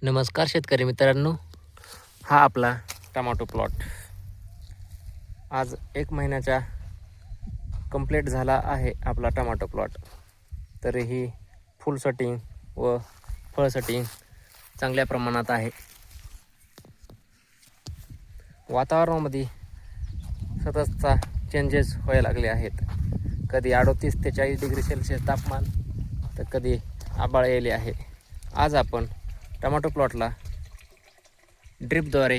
नमस्कार शेतकरी मित्रांनो, हा आपला टमाटो प्लॉट आज 1 महिन्याचा कंप्लीट झाला आहे. आपला टमाटो प्लॉट तरीही फुल सेटिंग व फळ सेटिंग चांगल्या प्रमाणात आहे. वातावरणामध्ये सततचा चेंजेस व्हायला लागले आहेत. कधी 38 ते 40 डिग्री सेल्सिअस तापमान तर कधी आभाळ येले आहे. आज आपण टमाटो प्लॉटला ड्रिपद्वारे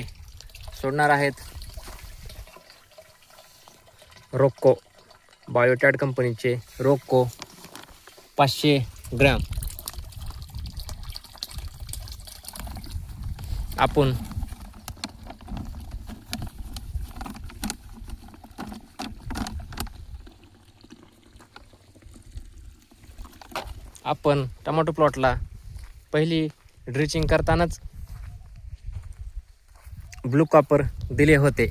सोडणार आहेत रोक्को बायोटॅड कंपनीचे रोक्को 500 ग्रॅम. आपण टमाटो प्लॉटला पहिली ड्रिचिंग करतानाच ब्लू कॉपर दिले होते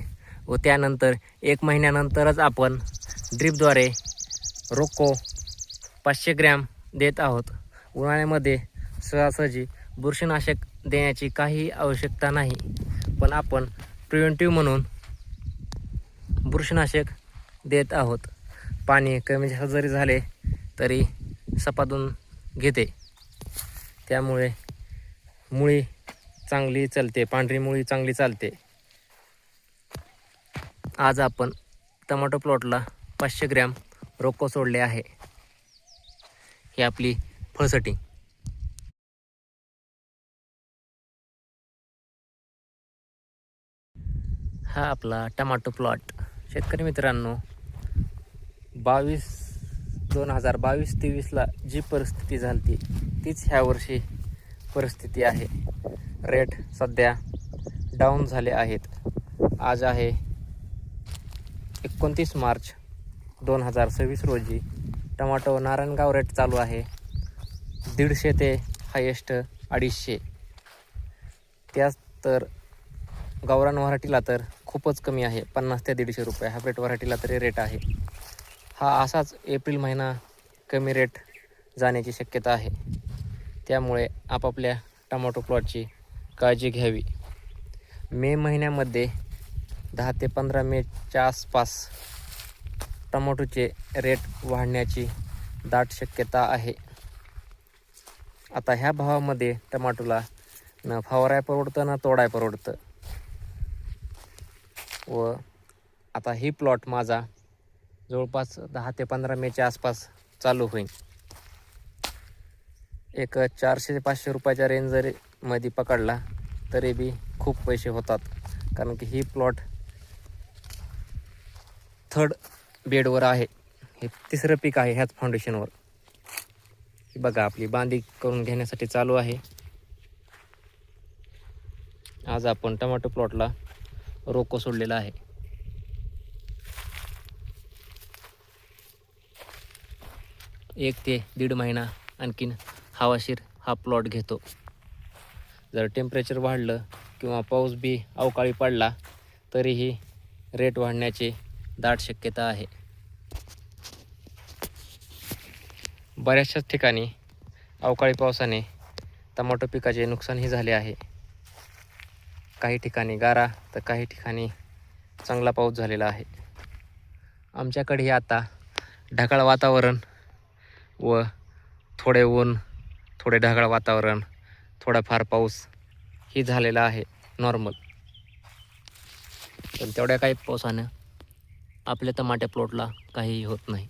व त्यानंतर 1 महिन्यानंतरच आपण ड्रिपद्वारे रोक्को 500 ग्रॅम देत आहोत. उन्हाळ्यामध्ये सहजासहजी बुरशीनाशक देण्याची काही आवश्यकता नाही, पण आपण प्रिव्हेंटिव्ह म्हणून बुरशीनाशक देत आहोत. पाणी कमी जास्त जरी झाले तरी सपाटून घेते, त्यामुळे मुळी चांगली चालते, पांढरी मुळी चांगली चालते. आज आपण टमाटो प्लॉटला 500 ग्रॅम रोक्को सोडले आहे. ही आपली फळ सेटिंग. हा आपला टमाटो प्लॉट शेतकरी मित्रांनो 2022-23ला जी परिस्थिती झाली तीच ह्या वर्षी परिस्थिती आहे. रेट सध्या डाऊन झाले आहेत. आज आहे 29 मार्च 2026 रोजी. टमाटो नारायणगाव रेट चालू आहे 150 ते हायेस्ट 250. त्याच तर गावरान व्हरायटीला तर खूपच कमी आहे, 50 ते 150 रुपये. हायब्रिड व्हरायटीला तरी रेट आहे. हा असाच एप्रिल महिना कमी रेट जाण्याची शक्यता आहे. त्यामुळे आपापल्या टमाटो प्लॉटची काळजी घ्यावी. मे महिन्यामध्ये 10 ते 15 मेच्या आसपास टमाटोचे रेट वाढण्याची दाट शक्यता आहे. आता ह्या भावामध्ये टमाटोला न फवाराय परवडतं ना तोडाय परवडतं. व आता ही प्लॉट माझा जवळपास 10 ते 15 मेच्या आसपास चालू होईल. एक 400 ते 500 रुपयाच्या रेंज जरी मध्ये पकडला तरी बी खूप पैसे होतात, कारण की ही प्लॉट 3rd बेडवर आहे. हे 3रं पीक आहे ह्याच फाउंडेशनवर. बघा आपली बांधी करून घेण्यासाठी चालू आहे. आज आपण टमाटो प्लॉटला रोक्को सोडलेला आहे. एक ते 1.5 महिना आणखीन हवाशीर हा प्लॉट घेतो. जर टेम्परेचर वाढलं किंवा पाऊस बी अवकाळी पडला तरीही रेट वाढण्याची दाट शक्यता आहे. बऱ्याचशाच ठिकाणी अवकाळी पावसाने टमाटो पिकाचे नुकसानही झाले आहे. काही ठिकाणी गारा तर काही ठिकाणी चांगला पाऊस झालेला आहे. आमच्याकडेही आता ढगाळ वातावरण व थोडे ऊन, थोडे ढगाळ वातावरण, थोडाफार पाऊस ही झालेला आहे नॉर्मल. पण तेवढ्या काही पावसानं आपल्या टमाट्या प्लॉटला काहीही होत नाही.